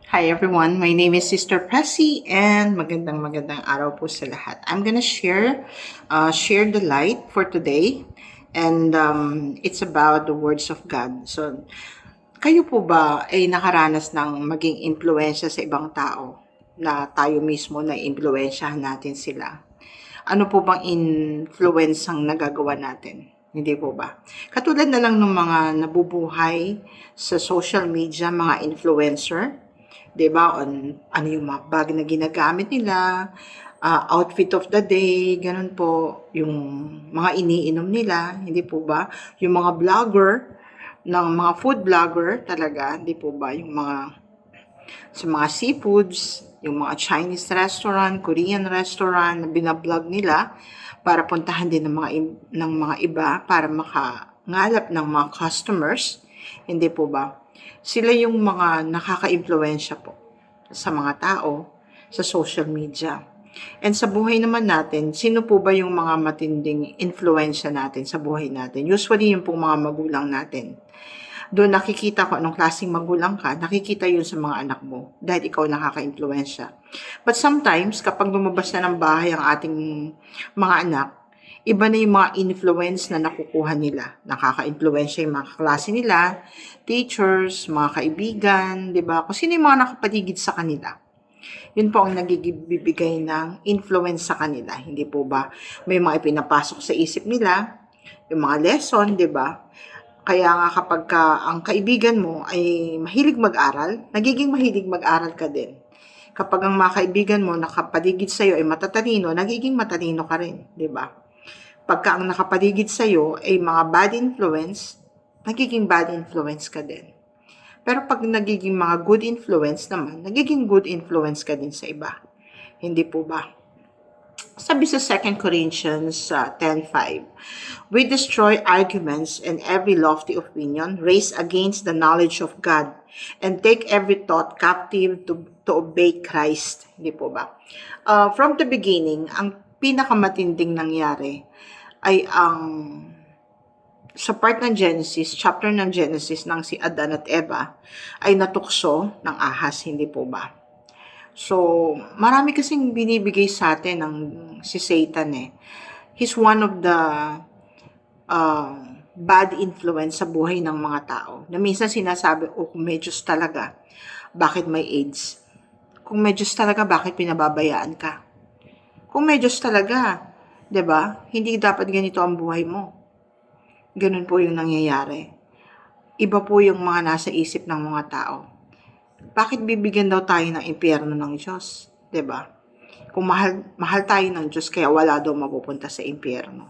Hi everyone, my name is Sister Pressy and magandang araw po sa lahat. I'm gonna share the light for today and it's about the words of God. So, kayo po ba ay nakaranas ng maging impluensya sa ibang tao na tayo mismo na impluensyahan natin sila? Ano po bang influence ang nagagawa natin? Hindi po ba? Katulad na lang ng mga nabubuhay sa social media, mga influencer, 'di ba? Ano yung mga bag na ginagamit nila, outfit of the day, ganun po, yung mga iniinom nila, hindi po ba? Yung mga vlogger, ng mga food vlogger talaga, hindi po ba? Yung mga sa mga seafoods, yung mga Chinese restaurant, Korean restaurant na binablog nila para puntahan din ng mga iba para makangalap ng mga customers, hindi po ba? Sila yung mga nakaka-impluwensya po sa mga tao sa social media. And sa buhay naman natin, sino po ba yung mga matinding influensya natin sa buhay natin? Usually yung pong mga magulang natin. Doon nakikita ko anong klaseng magulang ka, nakikita yun sa mga anak mo dahil ikaw nakaka-impluensya. But sometimes, kapag lumabas na ng bahay ang ating mga anak, iba na yung mga influence na nakukuha nila. Nakaka-impluensya yung mga klase nila, teachers, mga kaibigan, di ba? Kung sino yung mga nakapaligid sa kanila. Yun po ang nagibibigay ng influence sa kanila. Hindi po ba may mga ipinapasok sa isip nila, yung mga lesson, di ba? Kaya nga kapag ang kaibigan mo ay mahilig mag-aral, nagiging mahilig mag-aral ka din. Kapag ang mga kaibigan mo nakapaligid sa'yo ay matatalino, nagiging matalino ka rin, di ba? Pagka ang nakapaligid sa'yo ay mga bad influence, nagiging bad influence ka din. Pero pag nagiging mga good influence naman, nagiging good influence ka din sa iba. Hindi po ba? Sabi sa 2 Corinthians 10:5, we destroy arguments and every lofty opinion raised against the knowledge of God and take every thought captive to obey Christ. Hindi po ba? From the beginning, ang pinakamatinding nangyari ay sa part ng Genesis, chapter ng Genesis ng si Adan at Eva, ay natukso ng ahas, hindi po ba? So, marami kasing binibigay sa atin ng si Satan eh. He's one of the bad influence sa buhay ng mga tao. Na minsan sinasabi, kung may Diyos talaga, bakit may AIDS? Kung may Diyos talaga, bakit pinababayaan ka? Kung may Diyos talaga, 'di ba? Hindi dapat ganito ang buhay mo. Ganun po yung nangyayari. Iba po yung mga nasa isip ng mga tao. Bakit bibigyan daw tayo ng impyerno ng Diyos? 'Di ba? Kung mahal tayo ng Diyos, kaya wala daw mapupunta sa impyerno.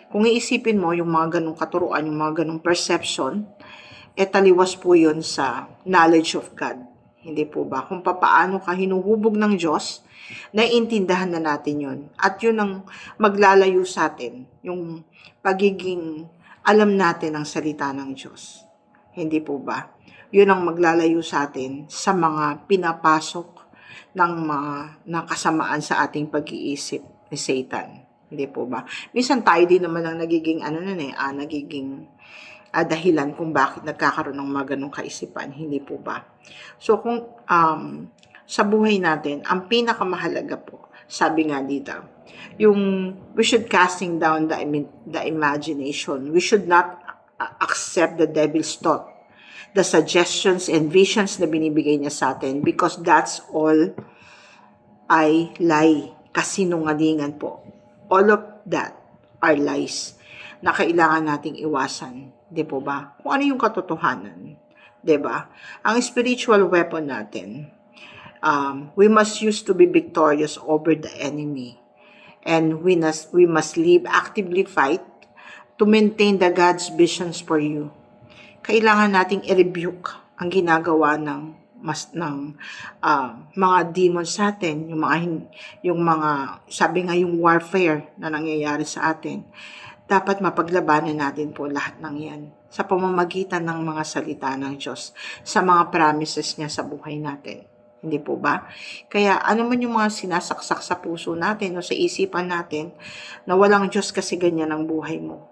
Kung iisipin mo yung mga ganong katuruan, yung mga ganong perception, taliwas po yun sa knowledge of God. Hindi po ba? Kung papaano ka hinuhubog ng Diyos, naiintindahan na natin yun. At yun ang maglalayo sa atin, yung pagiging alam natin ang salita ng Diyos. Hindi po ba? Yun ang maglalayo sa atin sa mga pinapasok ng mga nakasamaan sa ating pag-iisip ni Satan. Hindi po ba? Minsan tayo din naman ang nagiging nagiging dahilan kung bakit nagkakaroon ng mga ganong kaisipan. Hindi po ba? So kung sa buhay natin, ang pinakamahalaga po, sabi nga dito, yung we should casting down the imagination. We should not accept the devil's thought, the suggestions and visions na binibigay niya sa atin, because that's all ay lie, kasinungalingan po. All of that are lies na kailangan nating iwasan. Di po ba? Kung ano yung katotohanan. Di ba? Ang spiritual weapon natin, we must use to be victorious over the enemy. And we must live, actively fight to maintain the God's visions for you. Kailangan nating i-rebuke ang ginagawa ng mga demons sa atin, yung mga sabi nga yung warfare na nangyayari sa atin. Dapat mapaglabanan natin po lahat ng yan sa pamamagitan ng mga salita ng Diyos, sa mga promises niya sa buhay natin. Hindi po ba? Kaya ano man yung mga sinasaksak sa puso natin o sa isipan natin na walang Diyos kasi ganyan ang buhay mo.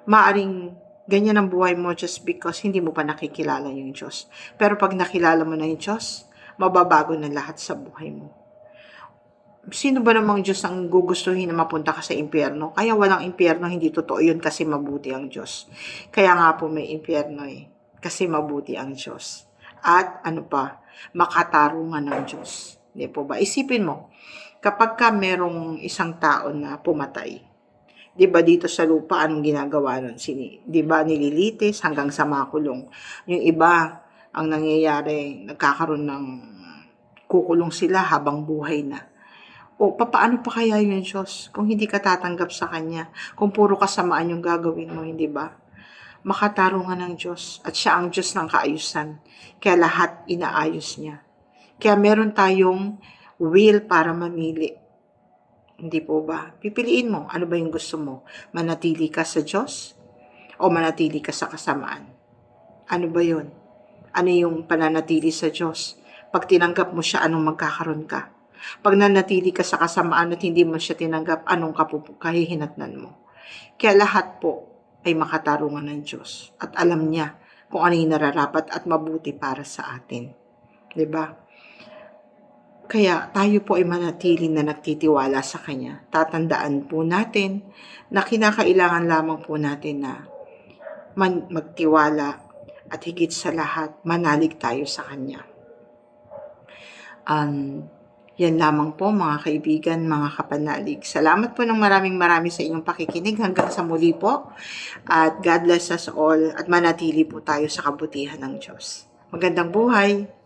Maaring Ganyan ang buhay mo just because hindi mo pa nakikilala yung Diyos. Pero pag nakilala mo na yung Diyos, mababago na lahat sa buhay mo. Sino ba namang Diyos ang gugustuhin na mapunta ka sa impyerno? Kaya walang impyerno, hindi totoo yun kasi mabuti ang Diyos. Kaya nga po may impyerno kasi mabuti ang Diyos. At ano pa, makatarungan ng Diyos. Hindi po ba? Isipin mo, kapag ka merong isang tao na pumatay, di ba dito sa lupa, anong ginagawa nun? Di ba nililitis hanggang sa makulong? Yung iba, ang nangyayari, nagkakaroon ng kukulong sila habang buhay na. O, papaano pa kaya yun, Diyos? Kung hindi ka tatanggap sa Kanya, kung puro kasamaan yung gagawin mo, hindi ba? Makatarungan ng Diyos, at siya ang Diyos ng kaayusan. Kaya lahat inaayos niya. Kaya meron tayong will para mamili. Hindi po ba? Pipiliin mo, ano ba yung gusto mo? Manatili ka sa Diyos o manatili ka sa kasamaan? Ano ba yun? Ano yung pananatili sa Diyos? Pag tinanggap mo siya, anong magkakaroon ka? Pag nanatili ka sa kasamaan at hindi mo siya tinanggap, anong kahihinatnan mo? Kaya lahat po ay makatarungan ng Diyos at alam niya kung ano yung nararapat at mabuti para sa atin. Diba? Kaya tayo po ay manatili na nagtitiwala sa Kanya. Tatandaan po natin na kinakailangan lamang po natin na magtiwala at higit sa lahat, manalig tayo sa Kanya. Yan lamang po mga kaibigan, mga kapanalig. Salamat po ng maraming sa inyong pakikinig. Hanggang sa muli po. At God bless us all at manatili po tayo sa kabutihan ng Diyos. Magandang buhay!